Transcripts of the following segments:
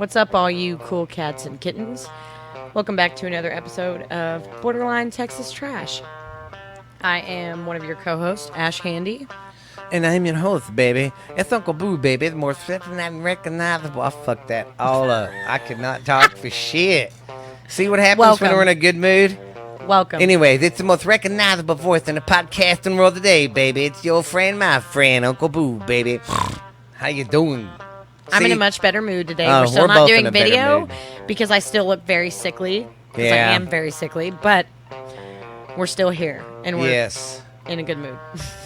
What's up, all you cool cats and kittens? Welcome back to another episode of Borderline Texas Trash. I am one of your co-hosts, Ash Handy. And I'm your host, baby. It's Uncle Boo, baby. The more certain and recognizable. Fuck that all up. I could not talk for shit. See what happens when we're in a good mood? Welcome. Anyway, it's the most recognizable voice in the podcasting world today, baby. It's your friend, my friend, Uncle Boo, baby. How you doing? I'm in a much better mood today. We're we're still not both doing in a better video mood. because I still look very sickly. Because I Yeah. am very sickly, but we're still here. And we're Yes. in a good mood.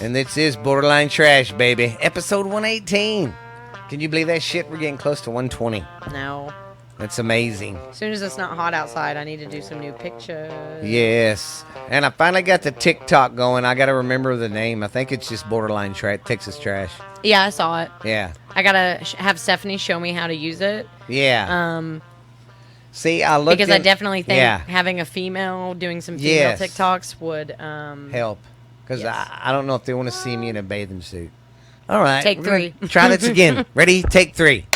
And this is Borderline Trash, baby. Episode 118. Can you believe that shit? We're getting close to 120. No. That's amazing. As soon as it's not hot outside, I need to do some new pictures. Yes. And I finally got the TikTok going. I got to remember the name. I think it's just Borderline Texas Trash. Yeah, I saw it. Yeah. I gotta have Stephanie show me how to use it. Yeah. See, I looked Because I definitely think yeah, having a female doing some female Yes. TikToks would help. Because yes. I don't know if they want to see me in a bathing suit. All right. Take we're gonna three. Try this again. Ready? Take three.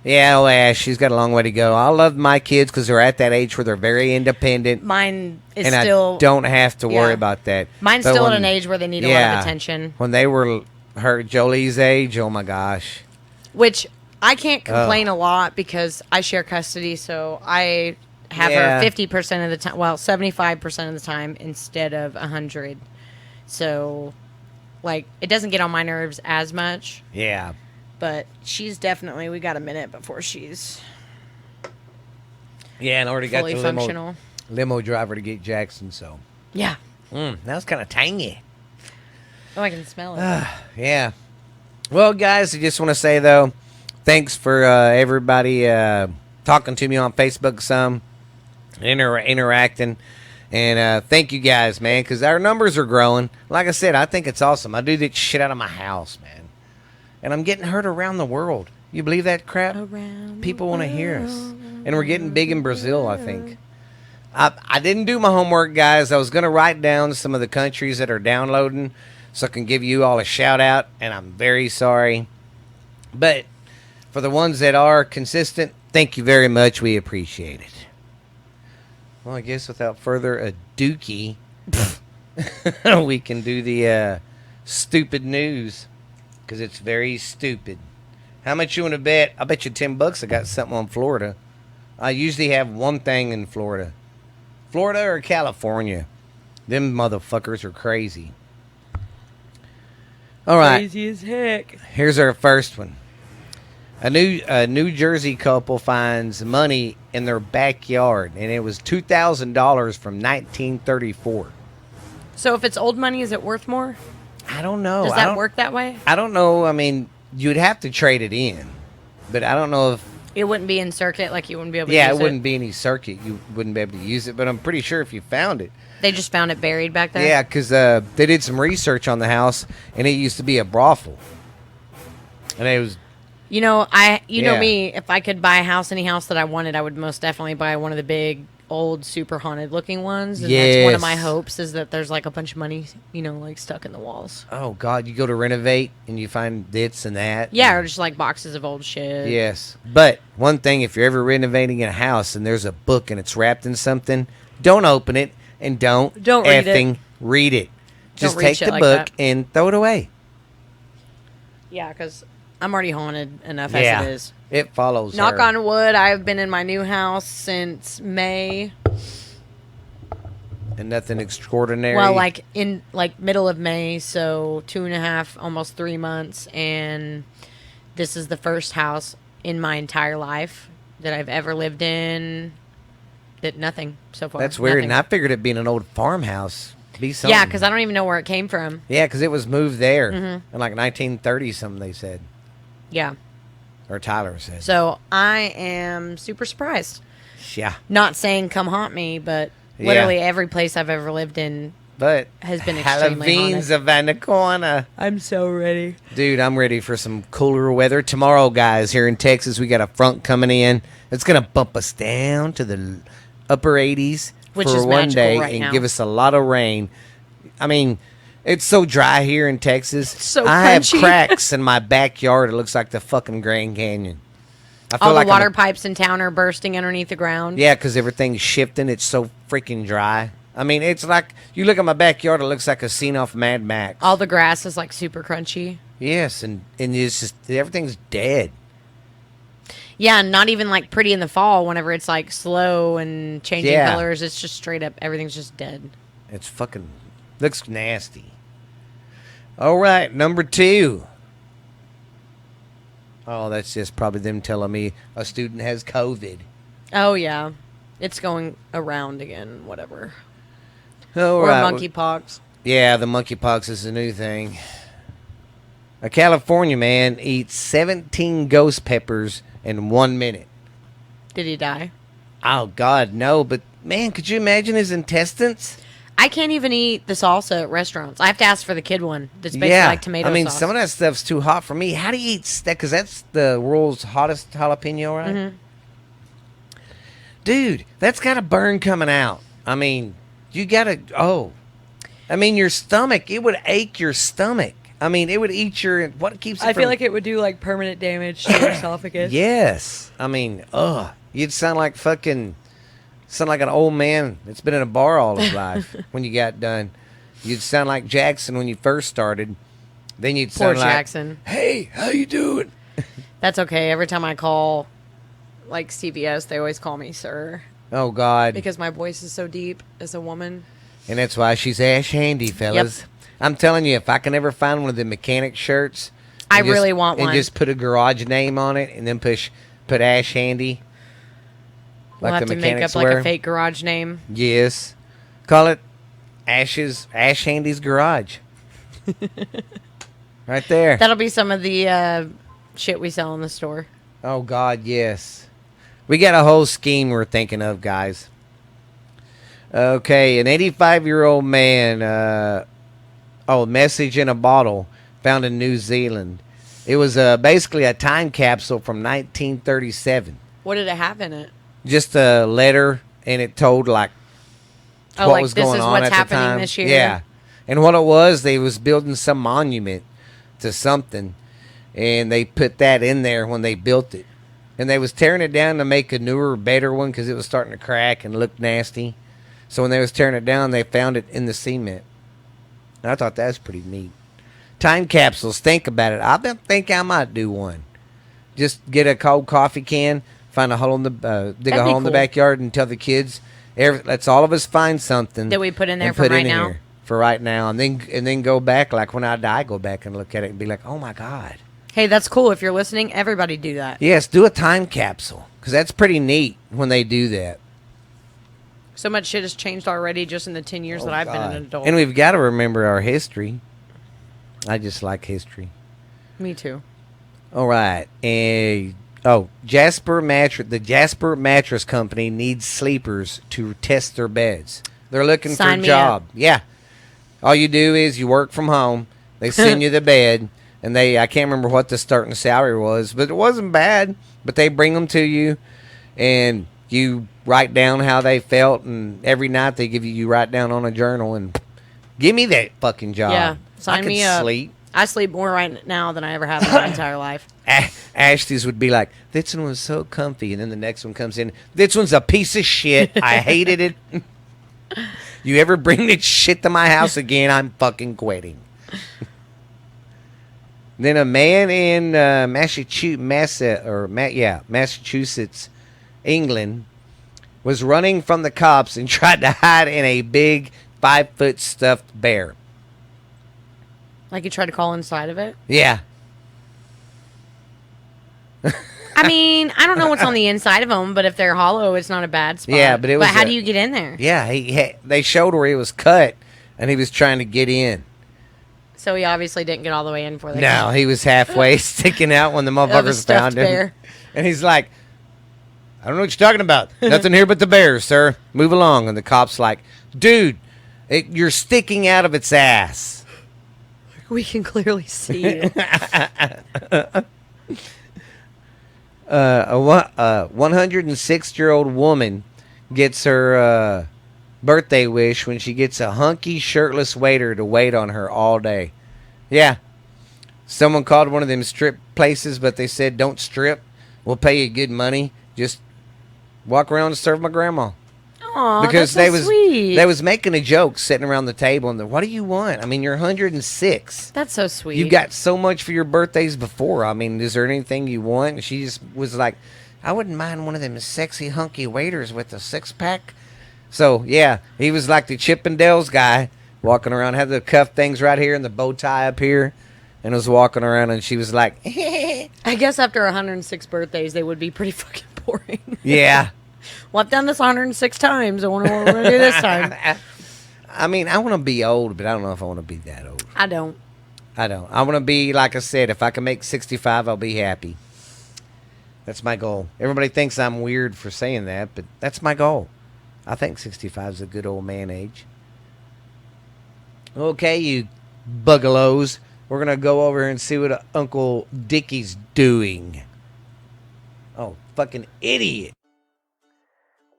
Yeah, Ash, she's got a long way to go. I love my kids because they're at that age where they're very independent. Mine is and still. I don't have to worry yeah. about that. Mine's But still at when- an age where they need a lot of attention. When they were Jolie's age, oh my gosh. Which I can't complain a lot because I share custody, so I have Yeah. her 50% of the time. Well, 75% of the time instead of 100. So, like, it doesn't get on my nerves as much. Yeah. But she's definitely, we got a minute before she's Yeah, and I already got fully the functional. limo driver to get Jackson, so. Yeah. That was kind of tangy. Oh, I can smell it. Yeah. Well, guys, I just want to say, though, thanks for everybody talking to me on Facebook some, interacting. And thank you guys, man, because our numbers are growing. Like I said, I think it's awesome. I do that shit out of my house, man. And I'm getting heard around the world. You believe that crap? People want to hear us. And we're getting big in Brazil, I think. I didn't do my homework, guys. I was going to write down some of the countries that are downloading so I can give you all a shout out, and I'm very sorry. But for the ones that are consistent, thank you very much. We appreciate it. Well, I guess without further ado, we can do the stupid news because it's very stupid. How much you want to bet? I bet you $10 I got something on Florida. I usually have one thing in Florida. Florida or California. Them motherfuckers are crazy. All right. Crazy as heck. Here's our first one. A New Jersey couple finds money in their backyard, and it was $2,000 from 1934. So if it's old money, is it worth more? I don't know. Does that work that way? I don't know. I mean, you'd have to trade it in, but I don't know if. It wouldn't be in circuit, like you wouldn't be able to Yeah, use it wouldn't be any circuit. You wouldn't be able to use it, but I'm pretty sure if you found it. They just found it buried back there? Yeah, because they did some research on the house, and it used to be a brothel. And it was. You know, you know Yeah. me, if I could buy a house, any house that I wanted, I would most definitely buy one of the big, old, super haunted looking ones. And that's one of my Yes. hopes is that there's like a bunch of money, you know, like stuck in the walls. Oh, God, you go to renovate, and you find this and that. Yeah, or just like boxes of old shit. Yes. But one thing, if you're ever renovating a house and there's a book and it's wrapped in something, don't open it and don't read it. effing read it. Just read take shit the like book that. and throw it away. Yeah, because I'm already haunted enough Yeah. as it is. It follows Knock her. on wood, I've been in my new house since May. And nothing extraordinary. Well, like in like middle of May, so 2.5, almost 3 months, and this is the first house in my entire life that I've ever lived in. That nothing so far. That's weird. Nothing. And I figured it'd be an old farmhouse. Be something. Yeah, because I don't even know where it came from. Yeah, because it was moved there Mhm. in like 1930 something, they said. Yeah. Or Tyler said. So I am super surprised. Yeah. Not saying come haunt me, but Yeah. literally every place I've ever lived in But has been extremely Halloween's haunted. around the corner. I'm so ready. Dude, I'm ready for some cooler weather. Tomorrow, guys, here in Texas, we got a front coming in. It's going to bump us down to the upper 80s Which for is one magical day right and now. give us a lot of rain. I mean, It's so dry here in Texas. So I have crunchy. cracks in my backyard. It looks like the fucking Grand Canyon. I feel All like the water pipes in town are bursting underneath the ground. Yeah, because everything's shifting. It's so freaking dry. I mean, it's like you look at my backyard. It looks like a scene off Mad Max. All the grass is like super crunchy. Yes, and it's just everything's dead. Yeah, and not even like pretty in the fall whenever it's like slow and changing Yeah. colors. It's just straight up, everything's just dead. It's fucking looks nasty. All right, number 2. Oh, that's just probably them telling me a student has COVID. Oh, yeah. It's going around again, whatever. All Or right. monkeypox. Yeah, the monkeypox is a new thing. A California man eats 17 ghost peppers in 1 minute. Did he die? Oh, God, no. But, man, could you imagine his intestines? I can't even eat the salsa at restaurants. I have to ask for the kid one that's basically like tomato I mean, sauce. some of that stuff's too hot for me. How do you eat that? Because that's the world's hottest jalapeno, right? Mm-hmm. Dude, that's got a burn coming out. I mean, you got to... Oh. I mean, your stomach, it would ache your stomach. I mean, it would eat your... What keeps it I from... feel like it would do like permanent damage to your esophagus. Yes. I mean, you'd sound like fucking... Sound like an old man that's been in a bar all his life when you got done. You'd sound like Jackson when you first started. Then you'd Poor sound like... Jackson. Hey, how you doing? That's okay. Every time I call like CVS, they always call me sir. Oh, God. Because my voice is so deep as a woman. And that's why she's ash handy, fellas. Yep. I'm telling you, if I can ever find one of the mechanic shirts... I and just- really want one. And just put a garage name on it and then put ash handy. We'll have to make up like a fake garage name. Yes. Call it Ash Handy's Garage. Right there. That'll be some of the shit we sell in the store. Oh, God, yes. We got a whole scheme we're thinking of, guys. Okay, an 85-year-old man, message in a bottle found in New Zealand. It was basically a time capsule from 1937. What did it have in it? Just a letter, and it told, like, what like was this going is on what's at the happening time. this year? Yeah. And what it was, they was building some monument to something, and they put that in there when they built it. And they was tearing it down to make a newer, better one because it was starting to crack and look nasty. So when they was tearing it down, they found it in the cement. And I thought that was pretty neat. Time capsules, think about it. I think I might do one. Just get a cold coffee can, find a hole in the dig That'd a be hole in the cool. backyard, and tell the kids. Let's all of us find something That we put in there and for put right in now? here for right now, and then go back. Like when I die, go back and look at it and be like, oh my God. Hey, that's cool. If you're listening, everybody do that. Yes, do a time capsule because that's pretty neat when they do that. So much shit has changed already just in the 10 years that I've been an adult. And we've got to remember our history. I just like history. Me too. All right. Jasper Mattress. The Jasper Mattress Company needs sleepers to test their beds. They're looking Sign for a me job. Yeah. All you do is you work from home. They send you the bed, and I can't remember what the starting salary was, but it wasn't bad. But they bring them to you, and you write down how they felt, and every night they give you write down on a journal and give me that fucking job. Yeah, sign me up. Sleep. I sleep more right now than I ever have in my entire life. Ashley's would be like, this one was so comfy, and then the next one comes in, this one's a piece of shit. I hated it. You ever bring this shit to my house again, I'm fucking quitting. Then a man in Massachusetts, England, was running from the cops and tried to hide in a big 5-foot stuffed bear. Like you tried to call inside of it? Yeah. I mean, I don't know what's on the inside of them, but if they're hollow, it's not a bad spot. Yeah, but it was how do you get in there? Yeah, they showed where he was cut, and he was trying to get in. So he obviously didn't get all the way in for that. No, he was halfway sticking out when the motherfuckers found him. Bear. And he's like, I don't know what you're talking about. Nothing here but the bears, sir. Move along. And the cop's like, dude, you're sticking out of its ass. We can clearly see you. A 106-year-old woman gets her birthday wish when she gets a hunky, shirtless waiter to wait on her all day. Yeah, someone called one of them strip places, but they said, don't strip. We'll pay you good money. Just walk around and serve my grandma. Aw, that's Because so they sweet. was making a joke sitting around the table, and what do you want? I mean, you're 106. That's so You sweet. got so much for your birthdays before. I mean, is there anything you want? And she just was like, I wouldn't mind one of them sexy hunky waiters with a six pack. So yeah, he was like the Chippendales guy, walking around, had the cuff things right here and the bow tie up here, and was walking around, and she was like, I guess after 106 birthdays, they would be pretty fucking boring. yeah. Well, I've done this 106 times. I wonder what we're going to do this time. I mean, I want to be old, but I don't know if I want to be that old. I don't. I don't. I want to be, like I said, if I can make 65, I'll be happy. That's my goal. Everybody thinks I'm weird for saying that, but that's my goal. I think 65 is a good old man age. Okay, you bugalows. We're going to go over and see what Uncle Dickie's doing. Oh, fucking idiot.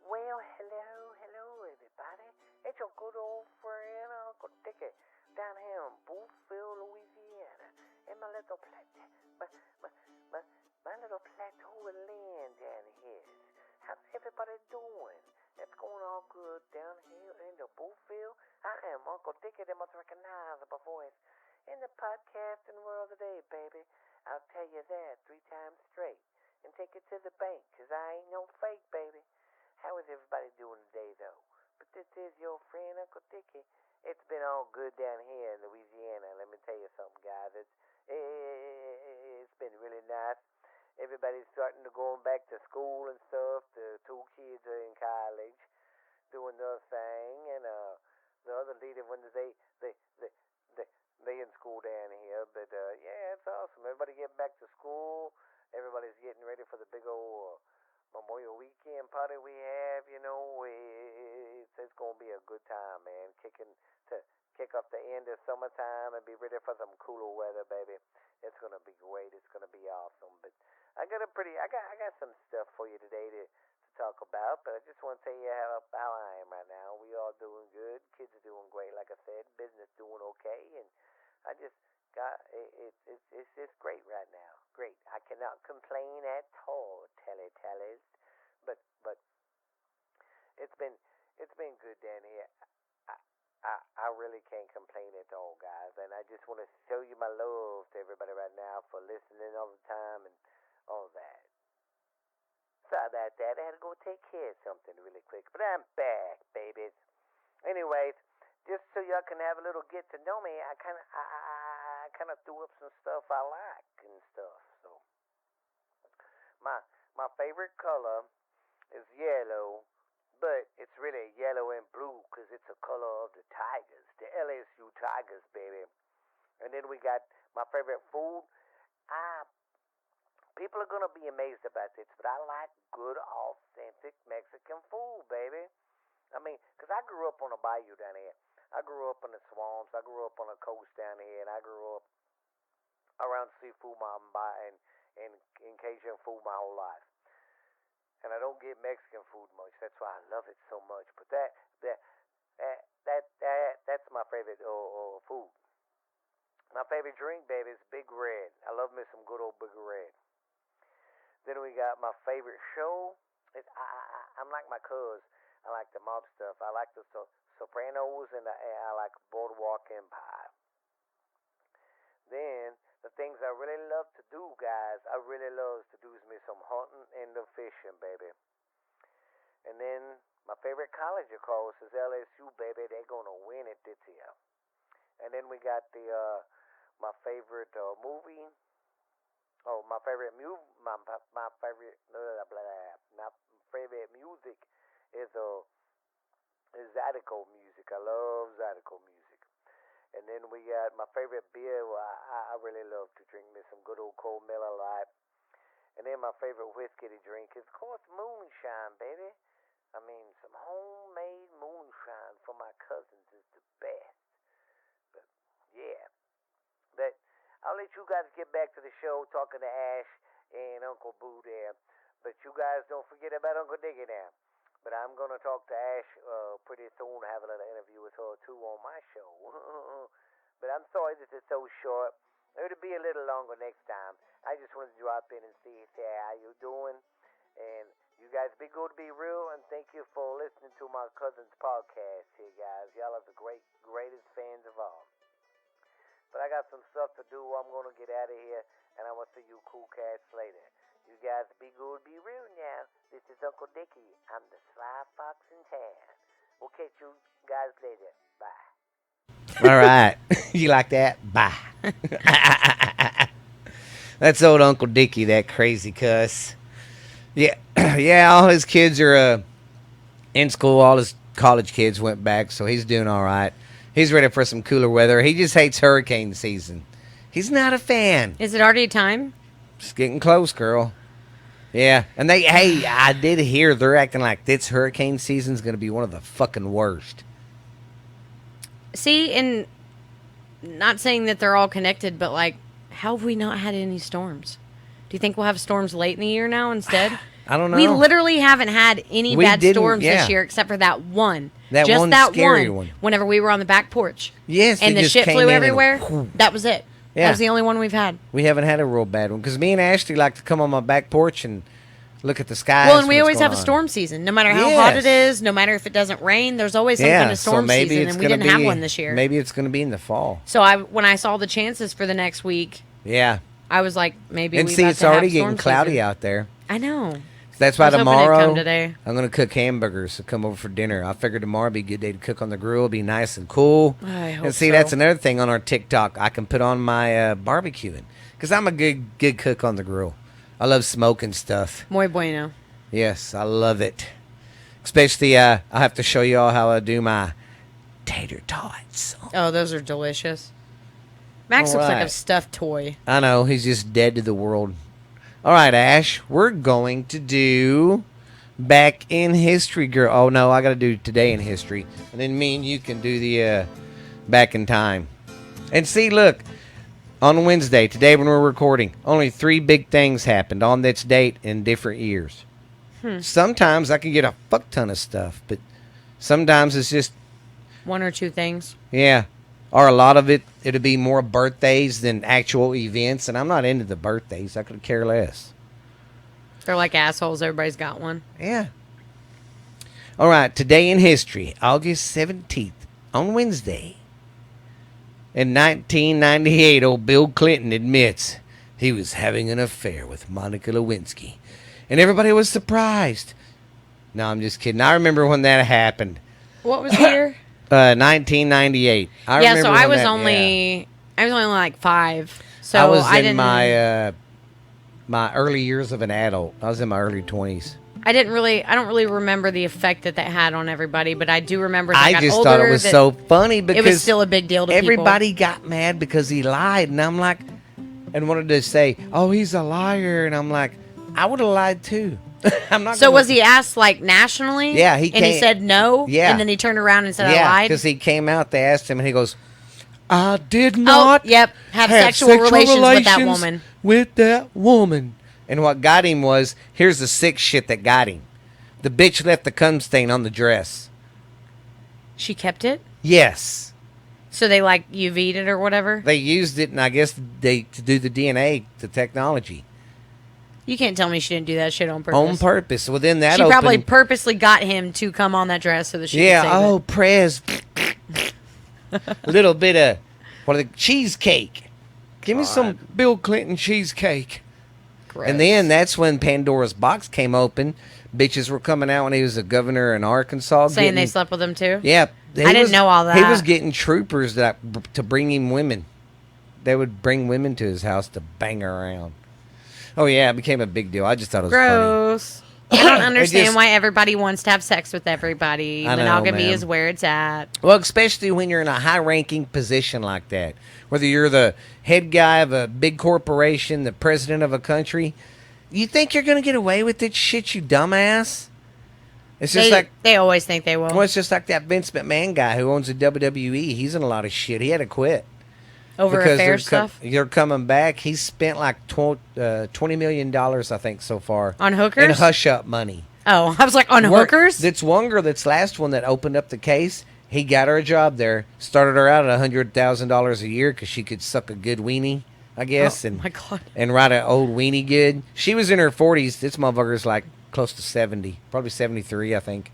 Well, hello, everybody. It's your good old friend, Uncle Dickie, down here in Boothville, Louisiana. And my little my little plateau of land down here. How's everybody doing? It's going all good down here in the Boothville. I am Uncle Dickie, the most recognizable voice in the podcasting world today, baby. I'll tell you that 3 times straight. And take it to the bank, 'cause I ain't no fake, baby. How is everybody doing today, though? But this is your friend, Uncle Dickie. It's been all good down here in Louisiana. Let me tell you something, guys. It's been really nice. Everybody's starting to go back to school and stuff. The 2 kids are in college doing their thing, and the other leader ones they in school down here. But yeah, it's awesome. Everybody getting back to school. Everybody's getting ready for the big old Memorial Weekend party we have. You know, it's gonna be a good time, man. Kick off the end of summertime and be ready for some cooler weather, baby. It's gonna be great. It's gonna be awesome. But I got some stuff for you today to talk about. But I just want to tell you how I am right now. We all doing good. Kids are doing great, like I said. Business doing okay, and I just it's just great right now. Great. I cannot complain at all, tellers. But it's been good down here. I, I really can't complain at all, guys. And I just want to show you my love to everybody right now for listening all the time and all that. Sorry about that. I had to go take care of something really quick. But I'm back, babies. Anyways, just so y'all can have a little get to know me, I kind of threw up some stuff I like and stuff. So my favorite color is yellow, but it's really yellow and blue because it's a color of the Tigers, the LSU Tigers, baby. And then we got my favorite food. I People are gonna be amazed about this, but I like good, authentic Mexican food, baby. I mean, 'cause I grew up on a bayou down here. I grew up in the swamps. I grew up on the coast down here, and I grew up around seafood and Cajun food my whole life. And I don't get Mexican food much. That's why I love it so much. But that's my favorite food. My favorite drink, baby, is Big Red. I love me some good old Big Red. Then we got my favorite show. I'm like my cuz. I like the mob stuff. I like the Sopranos, and I like Boardwalk Empire. Then the things I really love to do, guys, I really love to do is me some hunting and the fishing, baby. And then my favorite college, of course, is LSU, baby. They're gonna win it this year. And then we got my favorite movie. Oh, my favorite my favorite my favorite music is Zydeco music. I love Zydeco music. And then we got my favorite beer. Well, I really love to drink me some good old cold Miller Lite. And then my favorite whiskey to drink is, of course, moonshine, baby. I mean, some homemade moonshine from my cousins is the best. But yeah, but I'll let you guys get back to the show talking to Ash and Uncle Boo there. But you guys don't forget about Uncle Diggy now. But I'm going to talk to Ash pretty soon, have a little interview with her, too, on my show. But I'm sorry this is so short. It'll be a little longer next time. I just wanted to drop in and say how you doing. And you guys be good, be real, and thank you for listening to my cousin's podcast here, guys. Y'all are the greatest fans of all. But I got some stuff to do. I'm going to get out of here, and I will see you cool cats later. You guys be good, be real now. This is Uncle Dickie. I'm the sly fox in town. We'll catch you guys later. Bye. All right. You like that? Bye. That's old Uncle Dickie, that crazy cuss. Yeah, yeah. All his kids are in school. All his college kids went back, so he's doing all right. He's ready for some cooler weather. He just hates hurricane season. He's not a fan. Is it already time? It's getting close, girl. Yeah, and I did hear they're acting like this hurricane season's going to be one of the fucking worst. See, and not saying that they're all connected, but like, how have we not had any storms? Do you think we'll have storms late in the year now instead? I don't know. We literally haven't had any bad storms this year except for that one. Just that scary one. Whenever we were on the back porch. Yes, and the shit flew everywhere. That was it. Yeah. That was the only one we've had. We haven't had a real bad one because me and Ashley like to come on my back porch and look at the skies. Well, and we always have a storm season. No matter how hot it is, no matter if it doesn't rain, there's always some kind of storm season, and we didn't have one this year. Maybe it's going to be in the fall. So when I saw the chances for the next week, I was like, maybe. And see, it's already getting cloudy out there. I know. That's why tomorrow I'm going to cook hamburgers to come over for dinner. I figured tomorrow would be a good day to cook on the grill. It'll be nice and cool. I hope and see, that's another thing on our TikTok. I can put on my barbecuing because I'm a good cook on the grill. I love smoking stuff. Muy bueno. Yes, I love it. Especially, I have to show you all how I do my tater tots. Oh, those are delicious. Max looks like a stuffed toy. I know. He's just dead to the world. All right, Ash, we're going to do Back in History, girl. Oh, no, I got to do Today in History. And then me and you can do the Back in Time. And see, look, on Wednesday, today when we're recording, only 3 big things happened on this date in different years. Sometimes I can get a fuck ton of stuff, but sometimes it's just 1 or 2 things. Yeah. Or a lot of it'll be more birthdays than actual events, and I'm not into the birthdays. I could care less. They're like assholes. Everybody's got one. Yeah. All right. Today in history, August 17th, on Wednesday. In 1998, old Bill Clinton admits he was having an affair with Monica Lewinsky. And everybody was surprised. No, I'm just kidding. I remember when that happened. What was the year? 1998. So I was only like 5. So I was in my my early years of an adult. I was in my early 20s. I don't really remember the effect that had on everybody, but I do remember. I just thought it was so funny because it was still a big deal to everybody got mad because he lied, and I'm like, and wanted to say, "Oh, he's a liar," and I'm like, I would have lied too. I'm not. So was he asked like nationally? Yeah, he said no. Yeah, and then he turned around and said I lied. Because he came out. They asked him, and he goes, "I did not. Have sexual relations with that woman." And what got him was, here's the sick shit that got him. The bitch left the cum stain on the dress. She kept it? Yes. So they like UV'd it or whatever? They used it, and I guess to do the DNA, the technology. You can't tell me she didn't do that shit on purpose. On purpose. Well, then that she probably purposely got him to come on that dress so that she could save it. Prez. A little bit of cheesecake. Give me some Bill Clinton cheesecake. Gross. And then that's when Pandora's box came open. Bitches were coming out when he was a governor in Arkansas. Saying they slept with him too? Yeah. I didn't know all that. He was getting troopers to bring him women. They would bring women to his house to bang around. Oh, yeah, it became a big deal. I just thought it was gross. Funny. I don't understand why everybody wants to have sex with everybody. Monogamy is where it's at. Well, especially when you're in a high-ranking position like that. Whether you're the head guy of a big corporation, the president of a country, you think you're going to get away with this shit, you dumbass? It's just they always think they will. Well, it's just like that Vince McMahon guy who owns the WWE. He's in a lot of shit. He had to quit. Over affair stuff? You're coming back. He's spent like $20 million, I think, so far. On hookers? And hush-up money. Oh, I was like, on hookers? That's one girl. That's last one that opened up the case. He got her a job there. Started her out at $100,000 a year because she could suck a good weenie, I guess, Oh, my God. and ride an old weenie good. She was in her 40s. This motherfucker's like close to 70, probably 73, I think.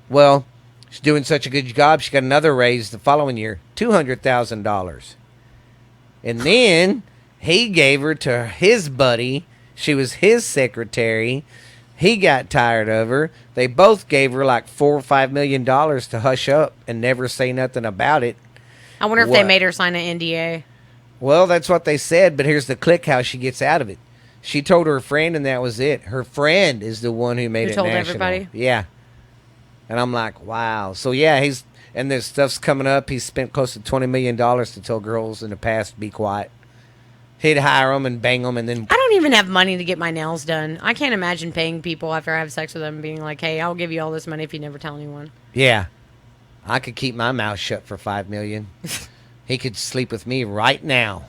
Well, she's doing such a good job. She got another raise the following year, $200,000, and then he gave her to his buddy. She was his secretary. He got tired of her. They both gave her like $4 or $5 million to hush up and never say nothing about it. I wonder if they made her sign an NDA. Well, that's what they said, but here's the click how she gets out of it. She told her friend, and that was it. Her friend is the one who made it told national. everybody? Yeah. And I'm like, wow. So, yeah, and this stuff's coming up. He's spent close to $20 million to tell girls in the past to be quiet. He'd hire them and bang them, and then... I don't even have money to get my nails done. I can't imagine paying people after I have sex with them and being like, hey, I'll give you all this money if you never tell anyone. Yeah. I could keep my mouth shut for $5 million. He could sleep with me right now.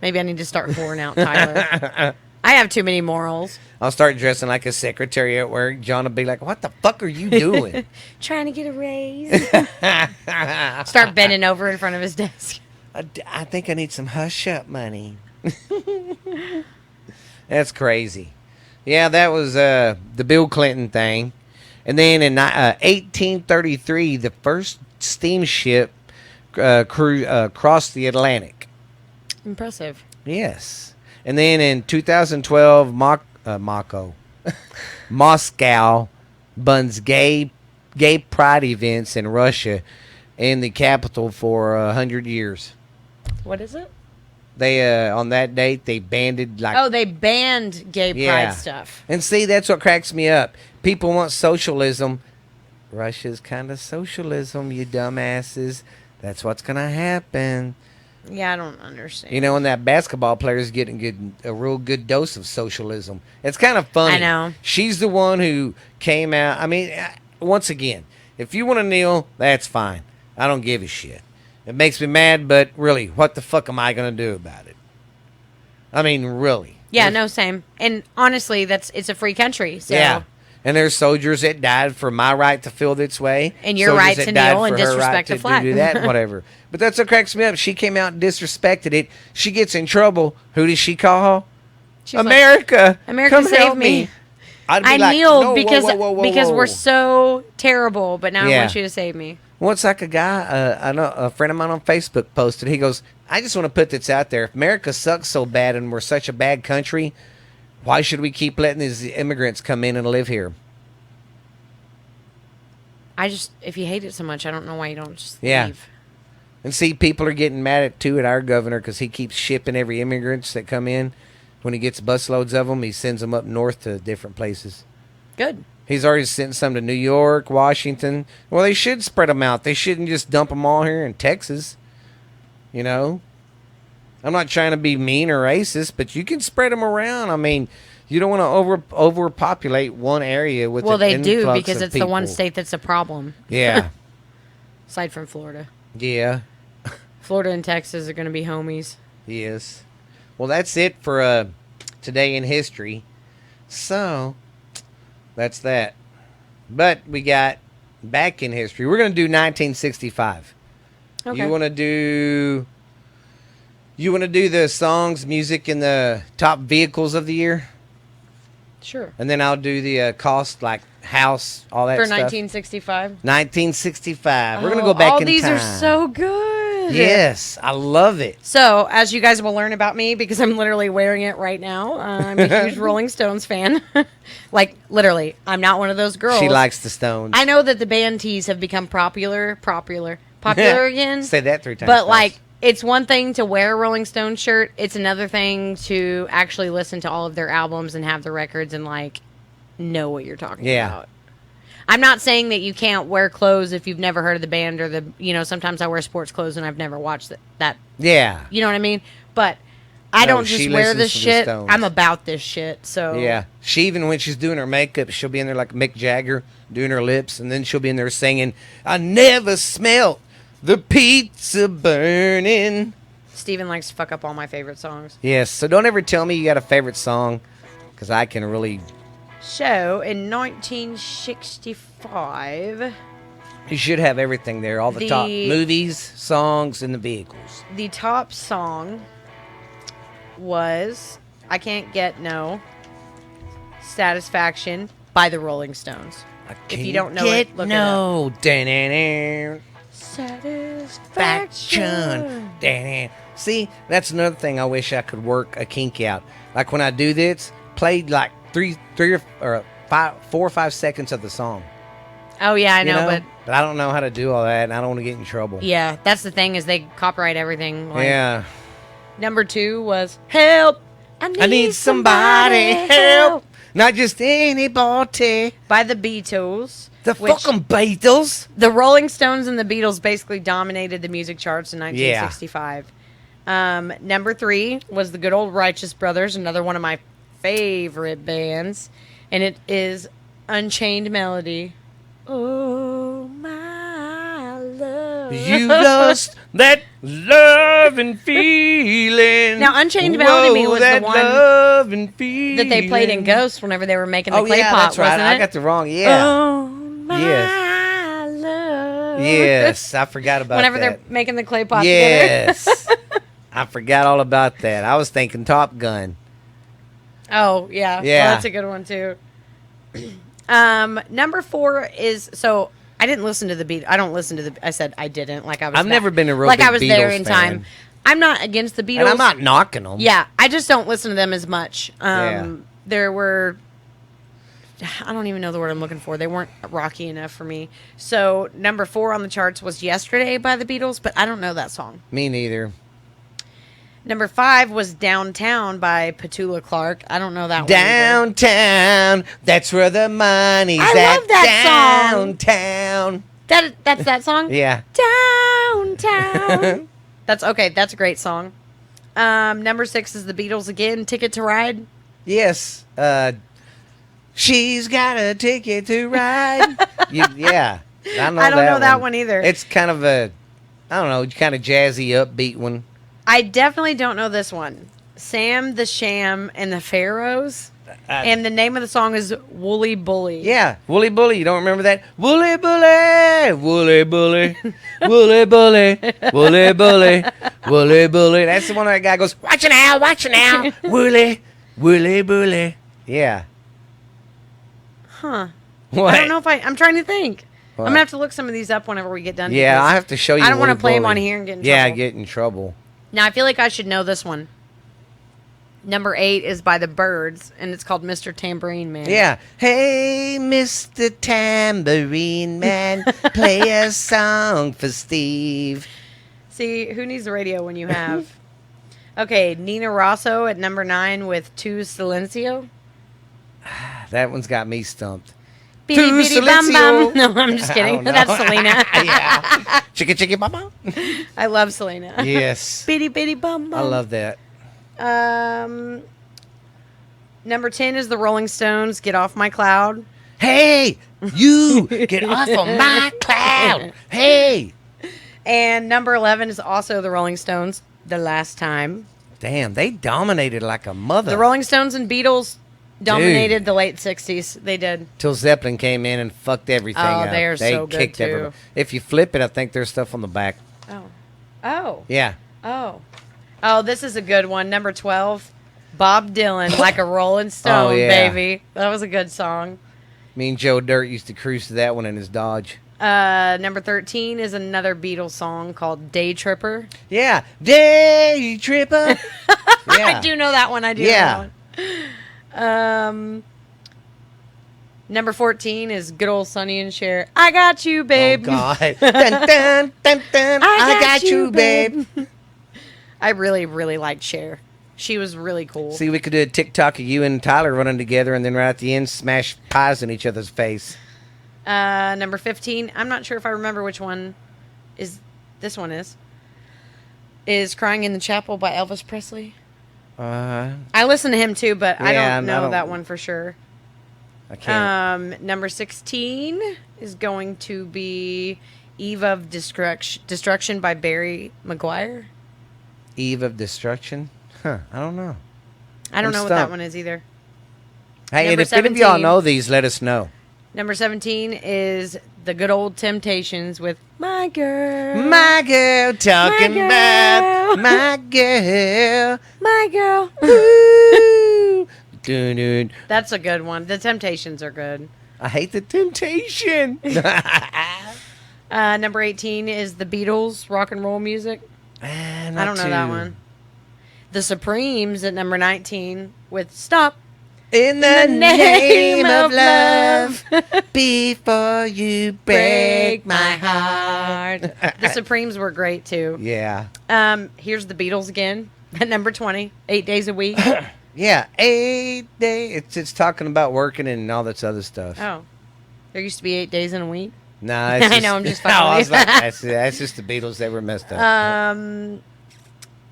Maybe I need to start pouring out Tyler. I have too many morals. I'll start dressing like a secretary at work. John will be like, what the fuck are you doing? Trying to get a raise. Start bending over in front of his desk. I think I need some hush-up money. That's crazy. Yeah, that was the Bill Clinton thing. And then in 1833, the first steamship crossed the Atlantic. Impressive. Yes. And then in 2012, Moscow buns gay pride events in Russia in the capital for 100 years. What is it? They on that date they banned like they banned gay pride stuff. And see, that's what cracks me up. People want socialism. Russia's kind of socialism, you dumbasses. That's what's gonna happen. Yeah, I don't understand. You know, and that basketball player is getting a real good dose of socialism. It's kind of funny. I know. She's the one who came out. I mean, once again, if you want to kneel, that's fine. I don't give a shit. It makes me mad, but really, what the fuck am I going to do about it? I mean, really. Yeah, no, same. And honestly, it's a free country. So. Yeah. And there's soldiers that died for my right to feel this way. And your right to kneel and disrespect the flag. Do that, whatever. But that's what cracks me up. She came out and disrespected it. She gets in trouble. Who does she call? She's America. Like, America, come save help me. I kneeled no, because whoa. we're so terrible, but now I want you to save me. Once like a guy, I know a friend of mine on Facebook posted, he goes, I just want to put this out there. If America sucks so bad and we're such a bad country, why should we keep letting these immigrants come in and live here? If you hate it so much, I don't know why you don't just leave. And see, people are getting mad at our governor because he keeps shipping every immigrants that come in. When he gets busloads of them, he sends them up north to different places. Good. He's already sent some to New York, Washington. Well, they should spread them out. They shouldn't just dump them all here in Texas. You know? I'm not trying to be mean or racist, but you can spread them around. I mean, you don't want to overpopulate one area with they influx do because of it's people. the one state that's a problem. Yeah. Aside from Florida. Yeah. Florida and Texas are going to be homies. Yes. Well, that's it for today in history. So, that's that. But we got back in history. We're going to do 1965. Okay. You want to do the songs, music, and the top vehicles of the year? Sure. And then I'll do the cost, like house, all that for stuff. 1965? 1965. We're going to go back in time. All these are so good. Yes, I love it. So, as you guys will learn about me, because I'm literally wearing it right now, I'm a huge Rolling Stones fan. Like, literally, I'm not one of those girls. She likes the Stones. I know that the band tees have become popular again. Say that 3 times. But, fast. like, it's one thing to wear a Rolling Stones shirt. It's another thing to actually listen to all of their albums and have the records and, like, know what you're talking about. I'm not saying that you can't wear clothes if you've never heard of the band or sometimes I wear sports clothes and I've never watched that. Yeah. You know what I mean? But I don't just wear this shit. I'm about this shit. So yeah. She even when she's doing her makeup, she'll be in there like Mick Jagger doing her lips, and then she'll be in there singing, "I never smelt the pizza burning." Steven likes to fuck up all my favorite songs. Yes. So don't ever tell me you got a favorite song, because I can really So, in 1965, You should have everything there. All the top The- movies, songs, and the vehicles. the top song was I Can't Get No Satisfaction by the Rolling Stones. If you don't know it, look no. it up. Satisfaction. Faction. See, that's another thing I wish I could work a kink out. Like when I do this, play like three or 4 or 5 seconds of the song. Oh, yeah, I You know, but But I don't know how to do all that, and I don't want to get in trouble. yeah, that's the thing is they copyright everything. Like, Yeah. Number 2 was Help. I need somebody help. Not just anybody. By the Beatles. The which fucking Beatles. The Rolling Stones and the Beatles basically dominated the music charts in 1965. Number 3 was the good old Righteous Brothers, another one of my favorite bands. And it is Unchained Melody. Oh, my love. You lost that love and feeling. Now, Unchained Melody was the one love and feeling that they played in Ghost whenever they were making the Oh, clay yeah, pot, that's right. wasn't I it? got the wrong. Yeah. Oh, my Yes. love. Yes, I forgot about Whenever that. they're making the clay pot together. Yes. I forgot all about that. I was thinking Top Gun. Oh, yeah. Yeah. Well, that's a good one, too. Number 4 is... So, I didn't listen to the beat. I don't listen to the... I said I didn't. Like I was... I've never been a real like big I was there Beatles in fan. time. I'm not against the Beatles. And I'm not knocking them. Yeah. I just don't listen to them as much. Yeah. There were... I don't even know the word I'm looking for. They weren't rocky enough for me. So, number 4 on the charts was Yesterday by the Beatles, but I don't know that song. Me neither. Number 5 was Downtown by Petula Clark. I don't know that one either. Downtown, that's where the money's I at. love that song. Downtown. That's that song? Yeah. Downtown. That's okay. That's a great song. Number 6 is the Beatles again. Ticket to Ride. Yes. She's got a ticket to ride. Yeah. I know I don't that know that one either. It's kind of a, I don't know, kind of jazzy, upbeat one. I definitely don't know this one. Sam the Sham and the Pharaohs. And the name of the song is Woolly Bully. Yeah. Woolly Bully. You don't remember that? Woolly Bully. Woolly Bully. Woolly Bully. Woolly Bully. Woolly Bully. That's the one that guy goes, watch it now, watch it now. Woolly. Woolly Bully. Yeah. Huh. What? I don't know if I'm trying to think. What? I'm going to have to look some of these up whenever we get done. Yeah, because I have to show you. I don't want to Woolly play them Bully. on here and get in Yeah, trouble. get in trouble. Now, I feel like I should know this one. Number 8 is by the Byrds, and it's called Mr. Tambourine Man. Yeah. Hey, Mr. Tambourine Man, play a song for Steve. See, who needs the radio when you have? Okay, Nina Rosso at number 9 with Tu Silencio. That one's got me stumped. Bitty Tu bitty bum Silencio. bum. No, I'm just I kidding. don't know. That's Selena. Yeah. Chicka chicka mama. I love Selena. Yes. Bitty bitty bum bum. I love that. Number 10 is the Rolling Stones, Get Off My Cloud. Hey, you get off of my cloud. Hey. And number 11 is also the Rolling Stones, The Last Time. Damn, they dominated like a mother. The Rolling Stones and Beatles dominated the late 60s. They did. Till Zeppelin came in and fucked everything Oh, up. they are so good, kicked too. everybody. If you flip it, I think there's stuff on the back. Oh. Oh. Yeah. Oh. Oh, this is a good one. Number 12, Bob Dylan, Like a Rolling Stone, Oh, yeah. baby. That was a good song. Me and Joe Dirt used to cruise to that one in his Dodge. Number 13 is another Beatles song called Day Tripper. Yeah. Day Tripper. I do know that one. I do Yeah. know that one. Number 14 is good old Sonny and Cher. I got you, babe. Oh, God. Dun, dun, dun, dun. I got you, babe. I really, really liked Cher. She was really cool. See, we could do a TikTok of you and Tyler running together and then right at the end smash pies in each other's face. Number 15, I'm not sure if I remember which one is Crying in the Chapel by Elvis Presley. I listen to him too, but I Yeah, don't know I don't- that one for sure. I can't. Number 16 is going to be Eve of Destruction by Barry Maguire. Eve of Destruction? Huh, I don't know. I don't I'm know what that stumped. one is either. Hey, and Number if any of y'all 17. know these, let us know. Number 17 is the good old Temptations with My Girl. My girl talking My about girl. my girl. My Girl. Ooh. Dun-dun. That's a good one. The Temptations are good. I hate the temptation. Number 18 is the Beatles, rock and roll music. I don't know that one. The Supremes at number 19 with Stop. In the name of love, before you break my heart. The Supremes were great too. Yeah. Here's the Beatles again at number 20, 8 days a week. Yeah, 8 days. It's talking about working and all this other stuff. Oh, there used to be 8 days in a week. No, it's just, I know, I'm just no, fucking I with was you. like, that's just the Beatles. They were messed up.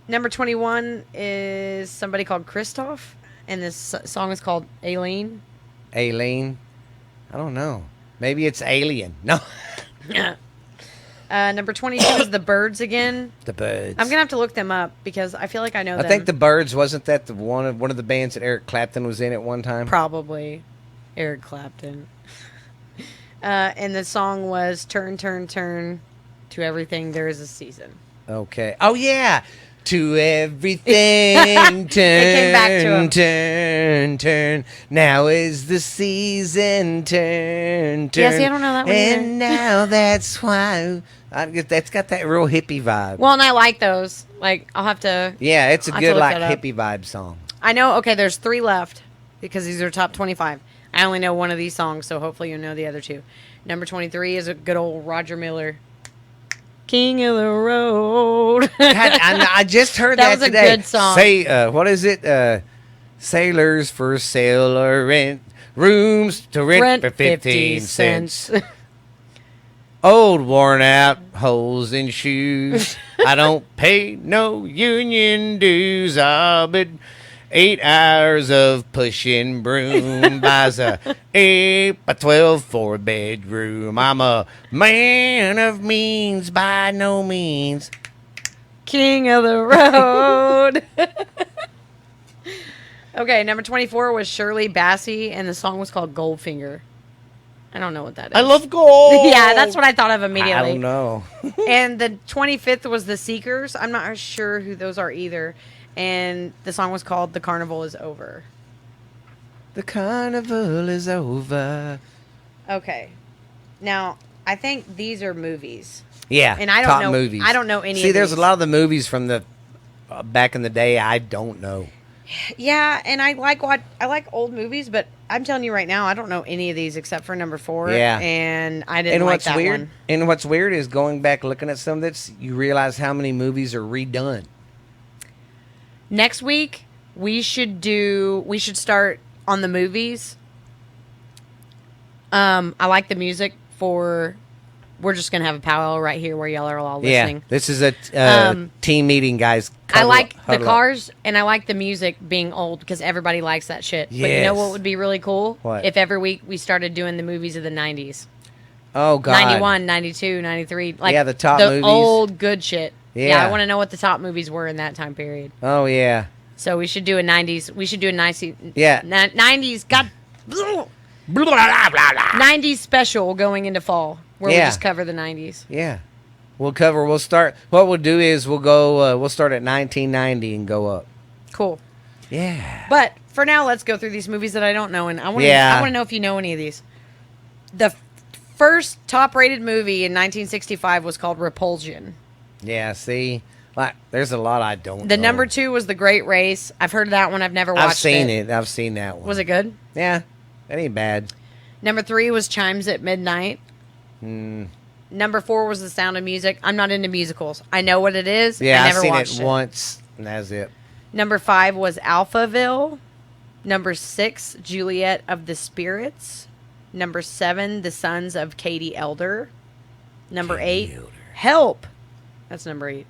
Number 21 is somebody called Christoph, and this song is called Aileen. Aileen? I don't know. Maybe it's Alien. No. Number 22 is the Birds again. The Birds. I'm gonna have to look them up because I feel like I know them. I think the Birds, wasn't that the one of the bands that Eric Clapton was in at one time? Probably Eric Clapton. And the song was Turn, Turn, Turn to Everything There Is a Season. Okay. Oh yeah. To everything, turn, came back to him. turn, turn. Now is the season, turn, turn. Yeah, see, I don't know that one And either. now that's why. That's got that real hippie vibe. Well, and I like those. Like, I'll have to... Yeah, it's a I'll have to good look like that up. hippie vibe song. I know, okay, there's 3 left because these are top 25. I only know one of these songs, so hopefully you know the other 2. Number 23 is a good old Roger Miller. King of the Road. God, I just heard That that, was a today. good song. Say, what is it? Sailors for sailor rent, rooms to rent, for 15 cents. Old worn out holes in shoes. I don't pay no union dues. But 8 hours of pushing broom buys a 8 by 12 4-bedroom. I'm a man of means by no means. King of the Road. Okay, number 24 was Shirley Bassey, and the song was called Goldfinger. I don't know what that is. I love gold. Yeah, that's what I thought of immediately. I don't know. And the 25th was The Seekers. I'm not sure who those are either. And the song was called The Carnival Is Over. The carnival is over. Okay. Now, I think these are movies. Yeah, And I don't top know- movies. I don't know any See, of there's these. a lot of the movies from the back in the day I don't know. Yeah, and I like old movies, but I'm telling you right now, I don't know any of these except for number 4. Yeah. And I didn't And like what's that weird? one. And what's weird is going back looking at some of this, you realize how many movies are redone. Next week, we should start on the movies. I like the music for... We're just going to have a powwow right here where y'all are all listening. Yeah, this is a team meeting, guys. I like the Huddle up. cars, and I like the music being old because everybody likes that shit. But you know Yes. what would be really cool? What? If every week we started doing the movies of the 90s. Oh, God. 91, 92, 93. Like Yeah, the top the movies. old good shit. Yeah. I want to know what the top movies were in that time period. Oh, yeah. So we should do a 90s. We should do a nice... Yeah. 90s... God... Blah, blah, blah, blah. 90s special going into fall where we Yeah. just cover the 90s. Yeah. We'll start. What we'll do is we'll start at 1990 and go up. Cool. Yeah. But for now, let's go through these movies that I don't know, and I want Yeah. to know if you know any of these. The first top-rated movie in 1965 was called Repulsion. Yeah, see? Like, there's a lot I don't know. The number 2 was The Great Race. I've heard of that one. I've never watched it. I've seen it. I've seen that one. Was it good? Yeah. That ain't bad. Number 3 was Chimes at Midnight. Number 4 was The Sound of Music. I'm not into musicals. I know what it is. Yeah, I I've never seen watched it once, and that's it. Number 5 was Alphaville. Number 6, Juliet of the Spirits. Number 7, The Sons of Katie Elder. Number 8, Help. That's number 8.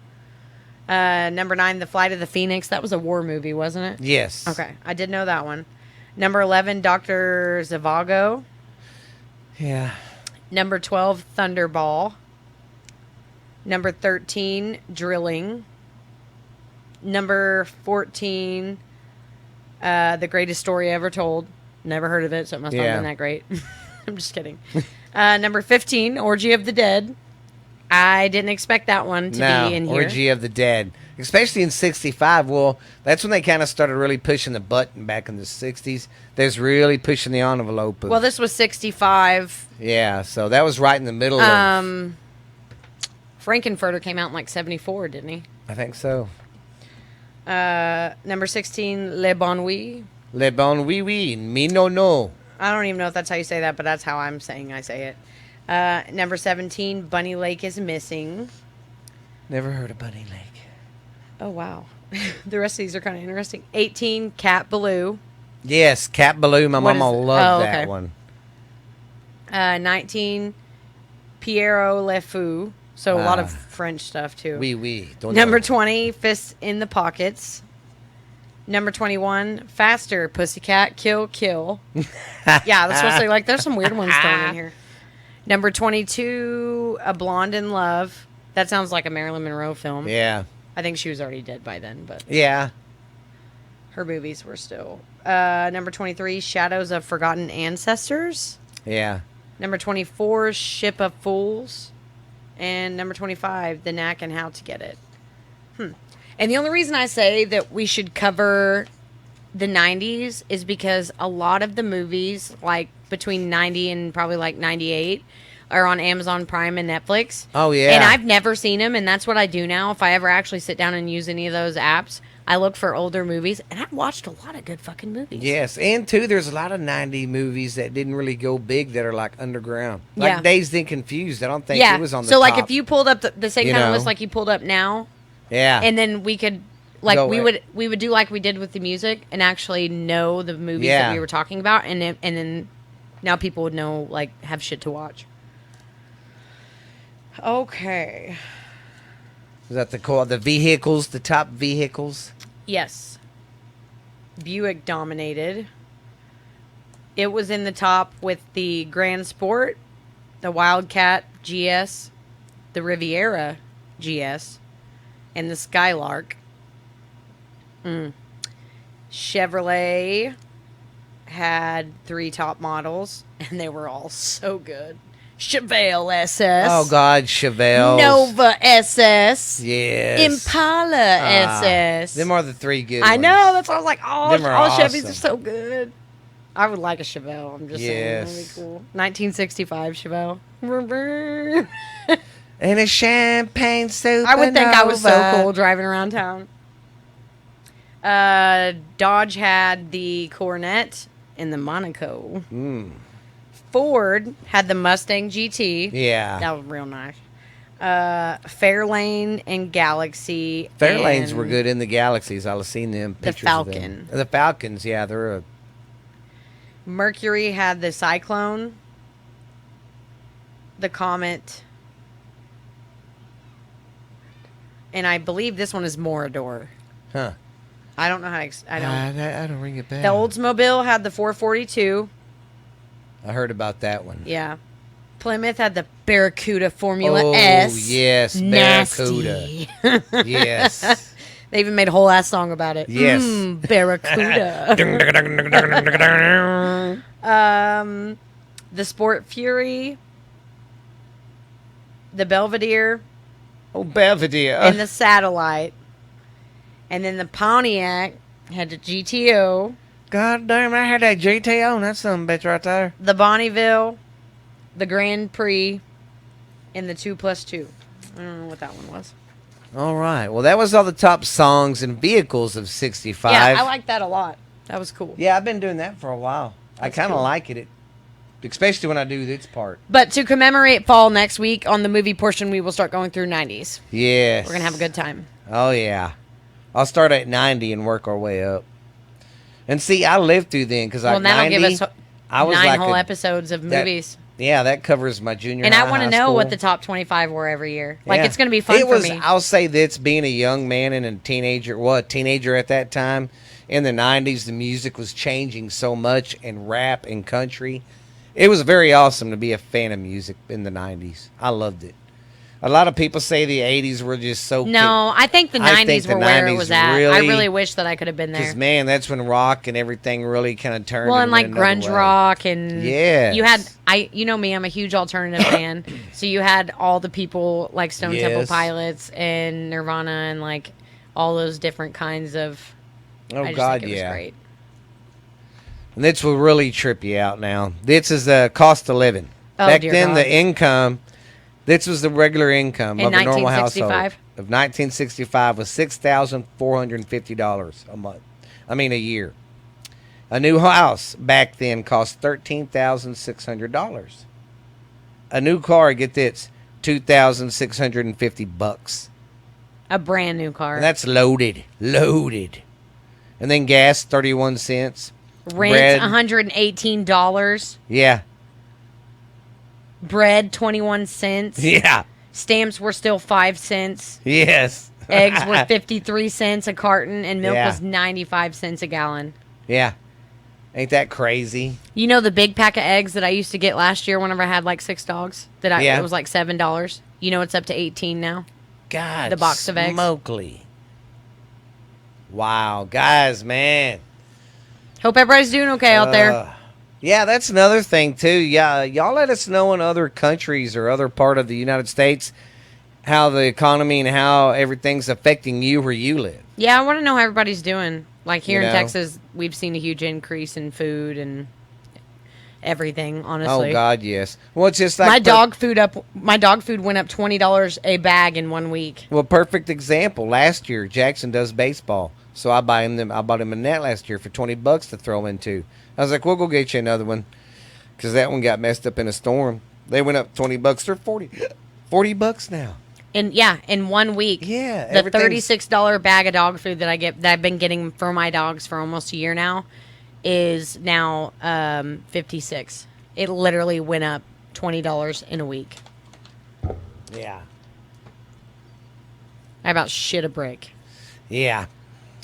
Number 9, The Flight of the Phoenix. That was a war movie, wasn't it? Yes. Okay, I did know that one. Number 11, Dr. Zhivago. Yeah. Number 12, Thunderball. Number 13, Drilling. Number 14, The Greatest Story Ever Told. Never heard of it, so it must not Yeah. have been that great. I'm just kidding. Number 15, Orgy of the Dead. I didn't expect that one to be in here. Orgy of the Dead. Especially in 65. Well, that's when they kind of started really pushing the button back in the 60s. They was really pushing the envelope. Well, this was 65. Yeah, so that was right in the middle of... Frankenfurter came out in like 74, didn't he? I think so. Number 16, Le Bon Oui. Le Bon Oui Oui, Me No No. I don't even know if that's how you say that, but that's how I'm saying I say it. Number 17, Bunny Lake is Missing. Never heard of Bunny Lake. Oh, wow. The rest of these are kind of interesting. 18, Cat Ballou. Yes, Cat Ballou. My mama loved that one. 19, Pierrot Le Fou. So a lot of French stuff, too. Oui, oui. Number 20, Fists in the Pockets. Number 21, Faster, Pussycat, Kill, Kill. Yeah, that's supposed to be like, there's some weird ones thrown in here. Number 22, A Blonde in Love. That sounds like a Marilyn Monroe film. Yeah. I think she was already dead by then, but Yeah. her movies were still. Number 23, Shadows of Forgotten Ancestors. Yeah. Number 24, Ship of Fools. And number 25, The Knack and How to Get It. And the only reason I say that we should cover the 90s is because a lot of the movies, like between 90 and probably like 98, are on Amazon Prime and Netflix. Oh, yeah. And I've never seen them, and that's what I do now. If I ever actually sit down and use any of those apps, I look for older movies, and I've watched a lot of good fucking movies. Yes, and too, there's a lot of 90 movies that didn't really go big that are like underground. Like Yeah. Dazed and Confused. I don't think it was on the so top. like if you pulled up the same You kind of know? list like you pulled up now, Yeah. and then we could like Go we it. would do like we did with the music and actually know the movies Yeah. that we were talking about, and then now people would know, like, have shit to watch. Okay. Is that the vehicles, the top vehicles? Yes. Buick dominated. It was in the top with the Grand Sport, the Wildcat GS, the Riviera GS, and the Skylark. Chevrolet had 3 top models, and they were all so good. Chevelle SS. Oh, God, Chevelle. Nova SS. Yes. Impala SS. Them are the 3 good I ones. know. That's why I was like, oh, Them are all Chevys awesome. are so good. I would like a Chevelle. I'm just saying. That'd be cool. 1965 Chevelle. And a champagne supernova. I would think I was so cool driving around town. Dodge had the Coronet and the Monaco. Ford had the Mustang GT. Yeah. That was real nice. Fairlane and Galaxy. Fairlanes and were good in the Galaxies. I've seen them pictures Falcon. of them. The Falcons, yeah, they're a... Mercury had the Cyclone. The Comet. And I believe this one is Morador. Huh. I don't know how to... I don't... I don't ring it back. The Oldsmobile had the 442. I heard about that one. Yeah. Plymouth had the Barracuda Formula Oh, S. yes, Nasty. Barracuda. Yes. They even made a whole ass song about it. Yes. Barracuda. The Sport Fury. The Belvedere. Oh, Belvedere. And the Satellite. And then the Pontiac had the GTO. God damn, I had that GTO. That's some bitch right there. The Bonneville. The Grand Prix. And the 2+2. I don't know what that one was. All right. Well, that was all the top songs and vehicles of 65. Yeah, I like that a lot. That was cool. Yeah, I've been doing that for a while. I kind of like it, especially when I do this part. But to commemorate fall next week, on the movie portion, we will start going through 90s. Yes. We're going to have a good time. Oh, yeah. I'll start at 90 and work our way up. And see, I lived through then because Well, that'll 90, give us I was 9 like whole a- episodes of that- movies. Yeah, that covers my junior And high, I want to high know school. what the top 25 were every year. Like, Yeah. it's going to be fun It was, for me. I'll say this, being a young man and a teenager at that time, in the 90s, the music was changing so much, and rap and country. It was very awesome to be a fan of music in the 90s. I loved it. A lot of people say the 80s were just so. No, I think the 90s were where it was at. I really wish that I could have been there. Because, man, that's when rock and everything really kind of turned. Well, and like grunge rock and yeah, you had you know me, I'm a huge alternative fan. So you had all the people like Stone Temple Pilots and Nirvana and like all those different kinds of. Oh I just God, think it was yeah. great. And this will really trip you out now. This is the cost of living. Oh, Back dear then, God. the income. This was the regular income In of a normal 1965? household. Of 1965 was $6,450 a month. I mean, a year. A new house back then cost $13,600. A new car, get this, $2,650. A brand new car. And that's loaded. And then gas, 31 cents. Rent, Bread, $118. yeah. Bread, 21 cents. Yeah. Stamps were still 5 cents. Yes. Eggs were 53 cents a carton, and milk Yeah. was 95 cents a gallon. Yeah. Ain't that crazy? You know the big pack of eggs that I used to get last year whenever I had like 6 dogs? Yeah. It was like $7. You know it's up to 18 now? God. The box of eggs. Smokely. Wow. Guys, man. Hope everybody's doing okay out there. Yeah, that's another thing, too. Yeah, y'all let us know in other countries or other part of the United States how the economy and how everything's affecting you where you live. Yeah, I want to know how everybody's doing. Like here You in know? Texas, we've seen a huge increase in food and everything, honestly. Oh, God, yes. Well, it's just like... My dog food went up $20 a bag in 1 week. Well, perfect example. Last year, Jackson does baseball. So I bought him a net last year for $20 to throw into. I was like, we'll go get you another one. Because that one got messed up in a storm. They went up $20. They're $40 now. And yeah, in 1 week. Yeah. The $36 bag of dog food that I've been getting for my dogs for almost a year now is now $56. It literally went up $20 in a week. Yeah. I about shit a brick. Yeah.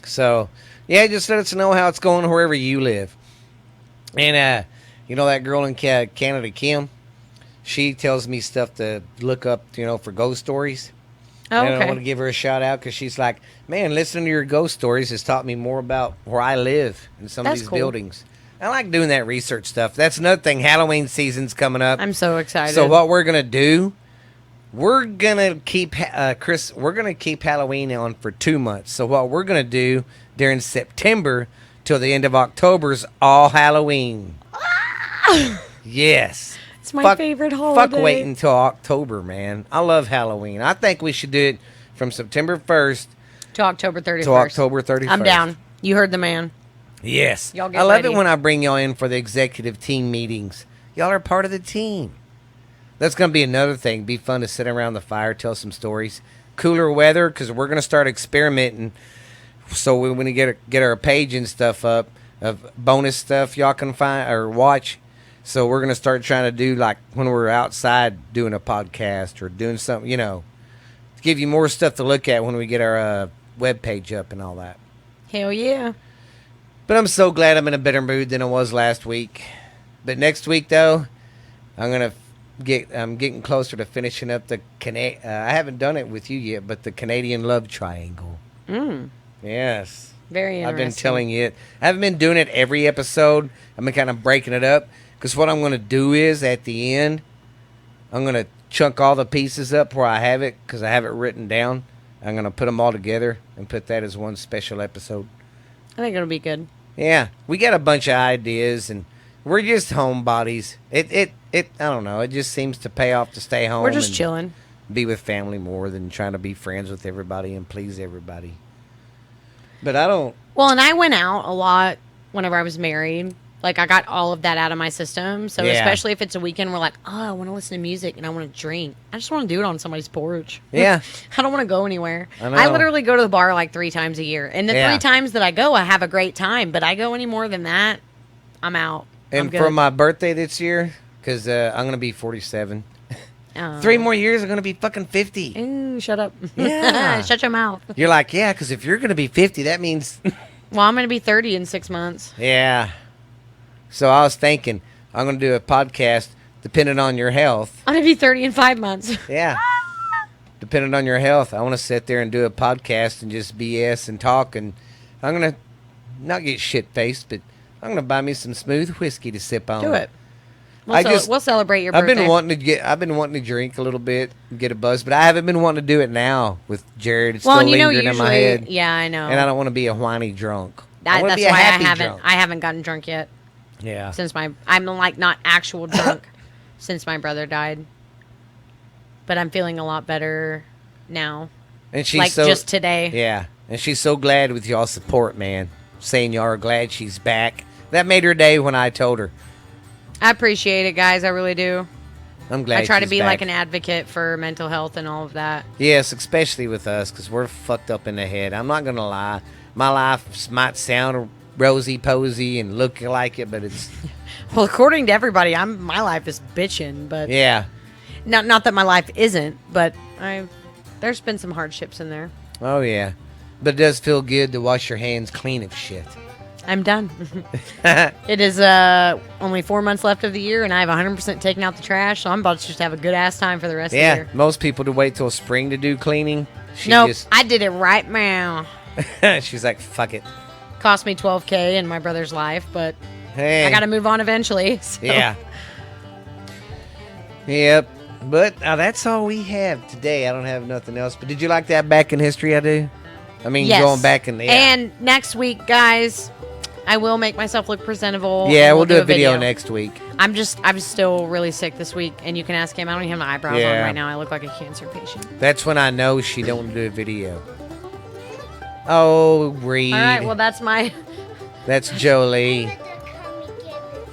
So, yeah, just let us know how it's going wherever you live. And, you know that girl in Canada, Kim? She tells me stuff to look up, for ghost stories. Oh, and okay. I want to give her a shout out because she's like, man, listening to your ghost stories has taught me more about where I live in some of these buildings. I like doing that research stuff. That's another thing. Halloween season's coming up. I'm so excited. So what we're going to do, we're going to keep, we're going to keep Halloween on for 2 months. So what we're going to do during September till the end of October is all Halloween. Yes. It's my favorite holiday. Fuck waiting until October, man. I love Halloween. I think we should do it from September 1st to October 31st. to October 31st. I'm down. You heard the man. Yes. Y'all get I love ready. it when I bring y'all in for the executive team meetings. Y'all are part of the team. That's going to be another thing. Be fun to sit around the fire, tell some stories. Cooler weather, because we're going to start experimenting. So we want to get our page and stuff up of bonus stuff y'all can find or watch. So we're going to start trying to do like when we're outside doing a podcast or doing something, to give you more stuff to look at when we get our web page up and all that. Hell yeah. But I'm so glad I'm in a better mood than I was last week. But next week, though, I'm getting closer to finishing up the I haven't done it with you yet, but the Canadian Love Triangle. Yes. Very interesting. I've been telling you it. I haven't been doing it every episode. I've been kind of breaking it up. Because what I'm going to do is, at the end, I'm going to chunk all the pieces up where I have it, because I have it written down. I'm going to put them all together and put that as one special episode. I think it'll be good. Yeah, we got a bunch of ideas, and we're just homebodies. I don't know. It just seems to pay off to stay home. We're just and chilling. Be with family more than trying to be friends with everybody and please everybody. But I don't. Well, and I went out a lot whenever I was married. Like, I got all of that out of my system. So, especially if it's a weekend, we're like, I want to listen to music and I want to drink. I just want to do it on somebody's porch. Yeah. I don't want to go anywhere. I know. I literally go to the bar like 3 times a year. And the 3 times that I go, I have a great time. But I go any more than that, I'm out. And for my birthday this year, because I'm going to be 47. 3 more years, I'm going to be fucking 50. Ooh, shut up. Yeah. Shut your mouth. You're like, yeah, because if you're going to be 50, that means... Well, I'm going to be 30 in 6 months. Yeah. So I was thinking, I'm going to do a podcast depending on your health. I'm going to be 30 in 5 months. Yeah. depending on your health, I want to sit there and do a podcast and just BS and talk. And I'm going to not get shit-faced, but I'm going to buy me some smooth whiskey to sip on. Do it. We'll celebrate your I've birthday. I've been wanting to drink a little bit and get a buzz, but I haven't been wanting to do it now with Jared. It's still lingering in my head. Yeah, I know. And I don't want to be a whiny drunk. That's why Drunk. I haven't gotten drunk yet. Yeah. I'm like not actual drunk since my brother died. But I'm feeling a lot better now. And she's like just today. Yeah. And she's so glad with y'all's support, man. Saying y'all are glad she's back. That made her day when I told her. I appreciate it, guys. I really do. I'm glad I try to be back. like an advocate for mental health and all of that. Yes, especially with us, because we're fucked up in the head. I'm not going to lie. My life might sound rosy-posy and look like it, but it's... Well, according to everybody, my life is bitching, but... Yeah. Not that my life isn't, but there's been some hardships in there. Oh, yeah. But it does feel good to wash your hands clean of shit. I'm done. It is only 4 months left of the year, and I have 100% taken out the trash, so I'm about to just have a good-ass time for the rest of the year. Yeah, most people to wait till spring to do cleaning. Nope, I did it right now. She's like, fuck it. Cost me $12,000 in my brother's life, but hey. I got to move on eventually. So. Yeah. Yep. But that's all we have today. I don't have nothing else. But did you like that back in history I do? I mean, yes. Going back in the... Yeah. And next week, guys... I will make myself look presentable. Yeah, we'll do a video next week. I'm still really sick this week, and you can ask him. I don't even have my eyebrows on right now. I look like a cancer patient. That's when I know she don't want to do a video. Oh, Reed. All right, well, that's my... That's Jolie.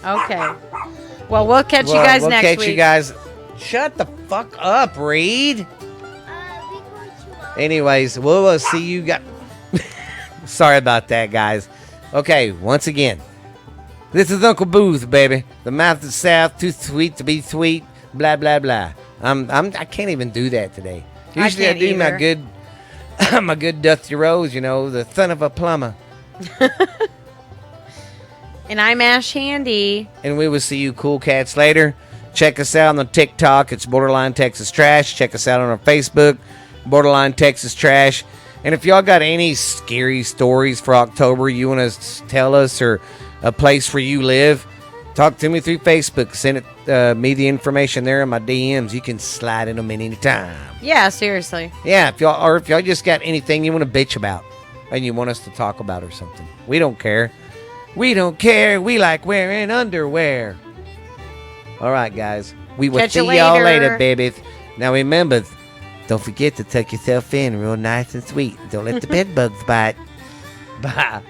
Okay. Well, we'll catch you guys next week. We'll catch you guys. Shut the fuck up, Reed. Anyways, we'll see you guys. Sorry about that, guys. Okay, once again, this is Uncle Booth, baby. The mouth is south, too sweet to be sweet, blah, blah, blah. I can't even do that today. Usually I do my good, my good Dusty Rose, you know, the son of a plumber. And I'm Ash Handy. And we will see you cool cats later. Check us out on the TikTok. It's Borderline Texas Trash. Check us out on our Facebook, Borderline Texas Trash. And if y'all got any scary stories for October you want to tell us, or a place where you live, talk to me through Facebook. Send me the information there in my DMs. You can slide in them any time. Yeah, seriously. Yeah, if y'all just got anything you want to bitch about and you want us to talk about or something, we don't care. We don't care. We like wearing underwear. All right, guys. We will see y'all later, babies. Now remember, don't forget to tuck yourself in real nice and sweet. Don't let the bed bugs bite. Bye.